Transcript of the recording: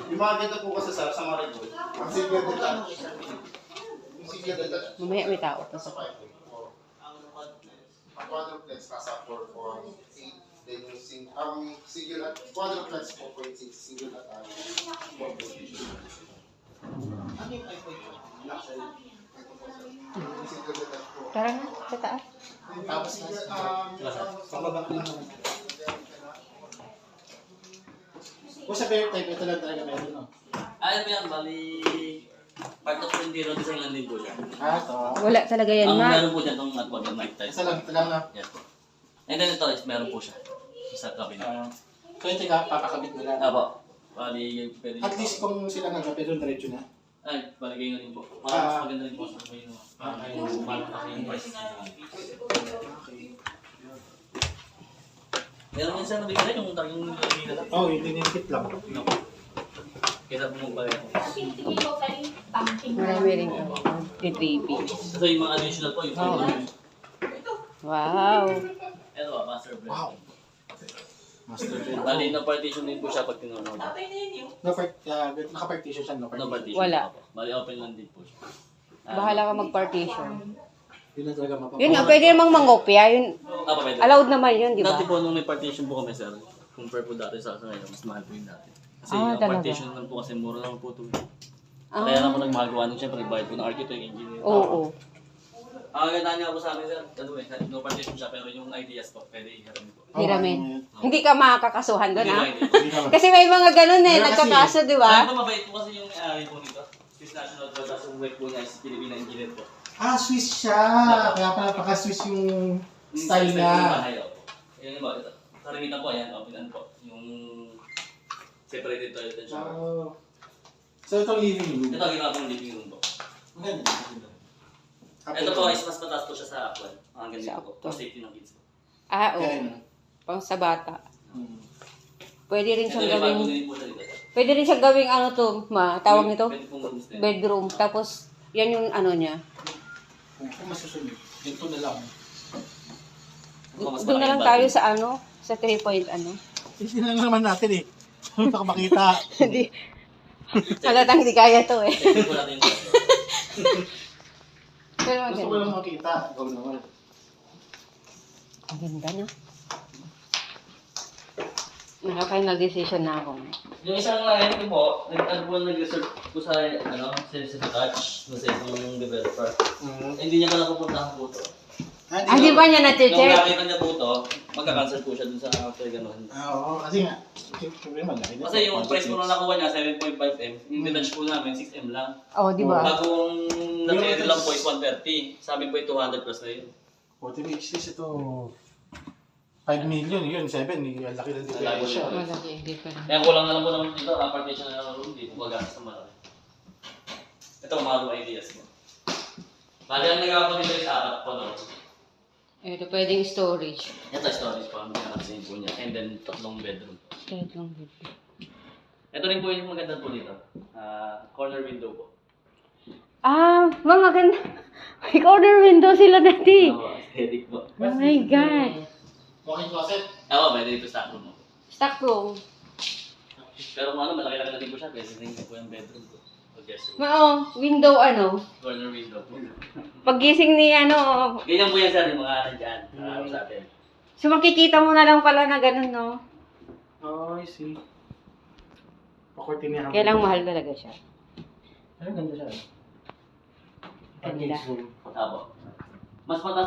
Yung mga ganito po kasi sa Marigold, ang sige dito. Yung sige dito. Mamaya may tao pa Nasa sa 5.4. Ang quadruplex nasa 4.8. Then yung singular, quadruplex 4.6. Singular 4.8. Ano yung 5.4? Luxury. Tara na, sa taas. Tapos Kung sa fair type, ito lang talaga meron, no? Ayun yan, bali, part of the interior design lang din po siya. Ito. Wala talaga yan, Ang ma. meron po dyan itong Adwag and Night type. Isa lang, ito lang na. Yes po. And then ito is meron po siya. Sa cabinet. So ito ka, papakabit nila. Apo. Bali, pwede At least kung sila nagkapit doon, diretso na. ay, bali kayo na rin po. Para mas maganda rin po sa kayo. Para yung malaki yung price. Meron minsan na bigla yung talagang nilagay na lang. Oo, yung linikit lang. Kaya po magbayad. Marami rin baby. So yung mga additional po, yung Wow. ito ba, master blend. Wow. Master bed. Bali, na-partition din po siya pag tinunog. No, naka-partition siya, no? No partition. Wala. po. Bali, open lang din po siya. Bahala ka mag-partition. Yun na talaga mapapawala. Yun nga, pwede namang mangopya. Yun, Pwede. allowed naman yun, di ba? Dati po nung may partition po kami, sir, compare po dati sa ngayon, mas mahal po yung dati. Kasi Ah, yung talaga? partition lang po kasi mura lang po ito. Ah. Kaya lang po nagmahal ko anong siyempre, bayad po ng architect, engineer. Oo. Ang ganda niya po sa amin, sir, no partition siya, pero yung ideas po, pwede i-hiram po. Hiramin. Hindi ka makakasuhan doon, ha? Hindi ba? Kasi may mga ganun eh, Meron kasi. nagkakaso, di Ano ba? po, mabait po kasi yung may-ari po nito. Swiss National Trust, tapos yung work po niya is Filipino engineer po. Ah, Swiss siya. Kaya pala paka-Swiss yung style Yung niya. bahay, opo. Yan po, ito. Karamitan po, yan, open po. Yung separated toilet and shower. Oh. So itong living room. Ito, ginawa pong living room po. Maganda. Ito po is mas mataas po siya sa aqua. Ang ganito Sa po. aqua. For safety ng kids po. Ah, oo. Kaya na. Pang sa bata. Hmm. Pwede rin Ito siyang yung bago gawing, din po sa dito. pwede rin siyang gawing ano to, ma, tawag nito? Pwede pong rooms din. Bedroom. Tapos, yan yung ano niya. Kung masusunod, ganito na lang. Mas Doon na lang malaking tayo bago. sa ano, sa 3 point ano. Hindi lang naman natin eh. Baka makita. Hindi. Halatang hindi kaya to eh. Ito po natin yung bago. Pero Gusto ko maganda. lang makita. Ikaw naman. Ang ganda no? Naka-final decision na ako. Yung isang line ko po, ano po nag-reserve po sa service touch no sa isang developer. Hindi niya pala pupuntahan po ito. Ah, di ba niya Kung na-check? nakita niya po ito, magka-cancel po siya dun sa after gano'n. Oo, kasi nga. Problema laki. Kasi yung price po na nakuha niya, 7.5M. Yung detach po namin, 6M lang. Oh, di ba? Bagong na-trade lang po is 130. Sabi po 200 plus na yun. 40 HTs ito. 5 million yun, 7. Ang laki ng diferensya siya. Malaki, hindi pa rin. Kaya kulang na lang po naman dito, partition na lang ng room, di po gagastos ng malaki. Ito, mga room ideas mo. Bali, ang nagawa po dito is 4 po, no? Ito pwedeng storage. Ito, storage po, ang pinakasin po niya. And then, 3 bedroom. Kahit lang dito. Ito rin po yung maganda po dito. Corner window po. Ah, mga ganda. May corner window sila dati. Aesthetic po. Oh my God. Walking closet. Oo, pwede dito stock room mo. Stock room. Pero kung ano, malaki-laki na din po siya. Pwede rin po yung bedroom ko. Guest room. Oo, window ano. Corner window po. Paggising ni ano, Ganyan po yan sir, yung mga nandyan. Sa atin. so makikita mo na lang pala na ganun, no? Oh, I see. Pakortinihan. Kaya lang mahal talaga siya. Ay, ganda siya. Ganda. Room. Apo. Mas mataas